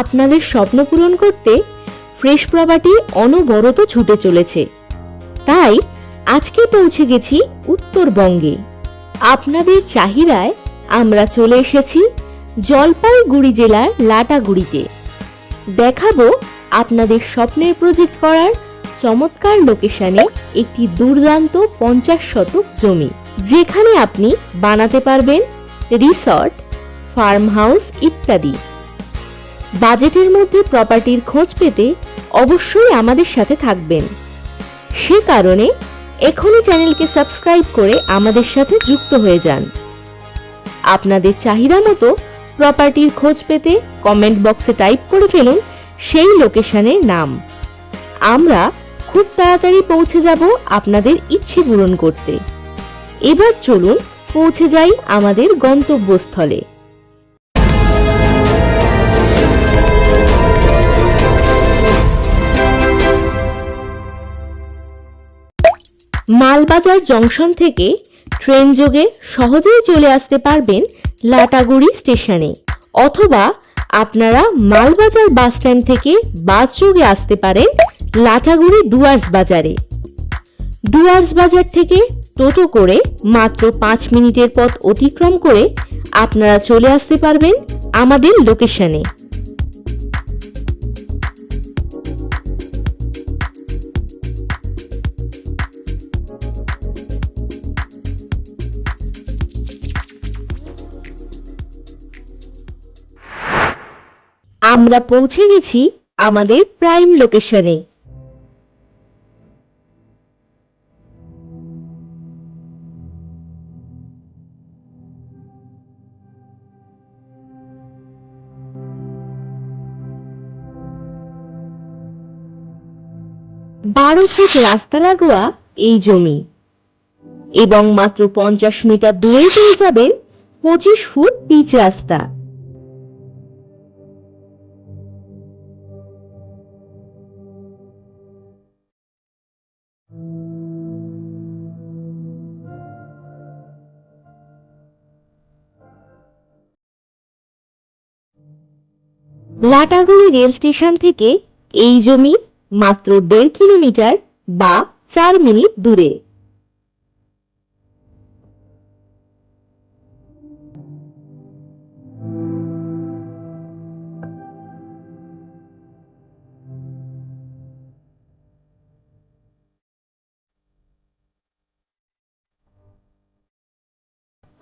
আপনাদের স্বপ্ন পূরণ করতে ফ্রেশ প্রপার্টি অনবরত ছুটে চলেছে। তাই আজকে পৌঁছে গেছি উত্তরবঙ্গে। আপনাদের চাহিদায় আমরা চলে এসেছি জলপাইগুড়ি জেলার লাটাগুড়িতে। দেখাবো আপনাদের স্বপ্নের প্রজেক্ট করার চমৎকার লোকেশনে একটি দুর্দান্ত 50 শতক জমি, যেখানে আপনি বানাতে পারবেন রিসর্ট, ফার্ম হাউস ইত্যাদি। বাজেটের মধ্যে প্রপার্টির খোঁজ পেতে অবশ্যই আমাদের সাথে থাকবেন। সে কারণে এখনই চ্যানেলকে সাবস্ক্রাইব করে আমাদের সাথে যুক্ত হয়ে যান। আপনাদের চাহিদা মতো প্রপার্টির খোঁজ পেতে কমেন্ট বক্সে টাইপ করে ফেলুন সেই লোকেশনের নাম। আমরা খুব তাড়াতাড়ি পৌঁছে যাব আপনাদের ইচ্ছে পূরণ করতে। এবার চলুন পৌঁছে যাই আমাদের গন্তব্যস্থলে। মালবাজার জংশন থেকে ট্রেন যোগে সহজেই চলে আসতে পারবেন লাটাগুড়ি স্টেশনে, অথবা আপনারা মালবাজার বাস স্ট্যান্ড থেকে বাস যোগে আসতে পারেন লাটাগুড়ি ডুয়ার্স বাজারে। ডুয়ার্স বাজার থেকে টোটো করে মাত্র 5 মিনিটের পথ অতিক্রম করে আপনারা চলে আসতে পারবেন আমাদের লোকেশনে। আমরা পৌঁছে গেছি আমাদের প্রাইম লোকেশনে। বারো ফিট রাস্তা লাগোয়া এই জমি এবং মাত্র 50 মিটার দূরে পেয়ে যাবেন 25 ফুট পিচ রাস্তা। লাটাগুড়ি রেল স্টেশন থেকে এই জমি মাত্র 1.5 কিলোমিটার বা 4 মিনিট দূরে।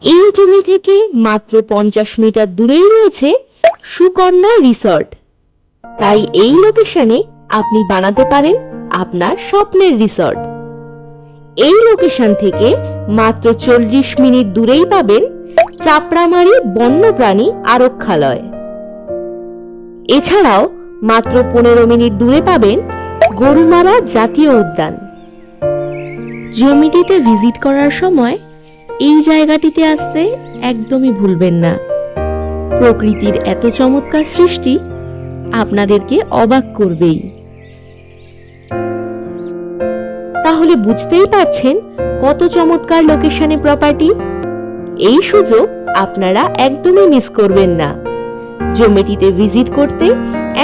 এই জমি থেকে মাত্র 50 মিটার দূরেই রয়েছে সুকন্যা রিসর্ট। তাই এই লোকেশনে আপনি বানাতে পারেন আপনার স্বপ্নের রিসর্ট। এই লোকেশন থেকে মাত্র 40 মিনিট দূরেই পাবেন চাপড়ামারি বন্যপ্রাণী আরক্ষালয়। এছাড়াও মাত্র 15 মিনিট দূরে পাবেন গরুমারা জাতীয় উদ্যান। জমিটিতে ভিজিট করার সময় এই জায়গাটিতে আসতে একদমই ভুলবেন না। প্রকৃতির এত চমৎকার সৃষ্টি আপনাদেরকে অবাক করবেই। তাহলে বুঝতেই পারছেন কত চমৎকার লোকেশনে প্রপার্টি। এই সুযোগ আপনারা একদমই মিস করবেন না। জমিটিতে ভিজিট করতে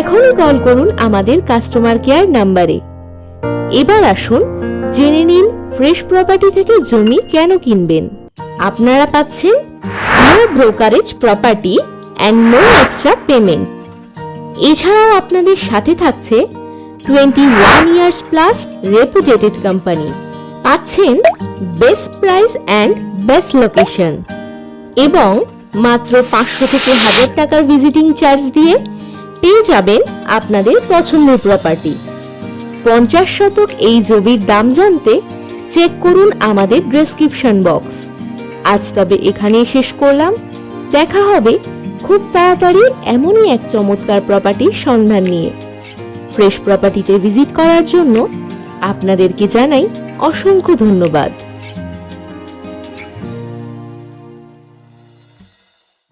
এখনই কল করুন আমাদের কাস্টমার কেয়ার নাম্বারে। এবার আসুন জেনে নিন ফ্রেশ প্রপার্টি থেকে জমি কেন কিনবেন। আপনারা পাচ্ছেন no brokerage property and no extra payment. এছাড়াও আপনাদের সাথে থাকছে 21 ইয়ার্স প্লাস রেপুটেটেড কোম্পানি। পাচ্ছেন best price and best location এবং মাত্র 500 থেকে 1000 টাকার ভিজিটিং চার্জ দিয়ে পেয়ে যাবেন আপনাদের পছন্দের প্রপার্টি। 50 শতক এই জমির দাম জানতে চেক করুন আমাদের ডেসক্রিপশন বক্স। আজ তবে এখানেই শেষ করলাম। দেখা হবে খুব তাড়াতাড়ি এমনই এক চমৎকার প্রপার্টির সন্ধান নিয়ে। ফ্রেশ প্রপার্টিতে ভিজিট করার জন্য আপনাদেরকে জানাই অসংখ্য ধন্যবাদ।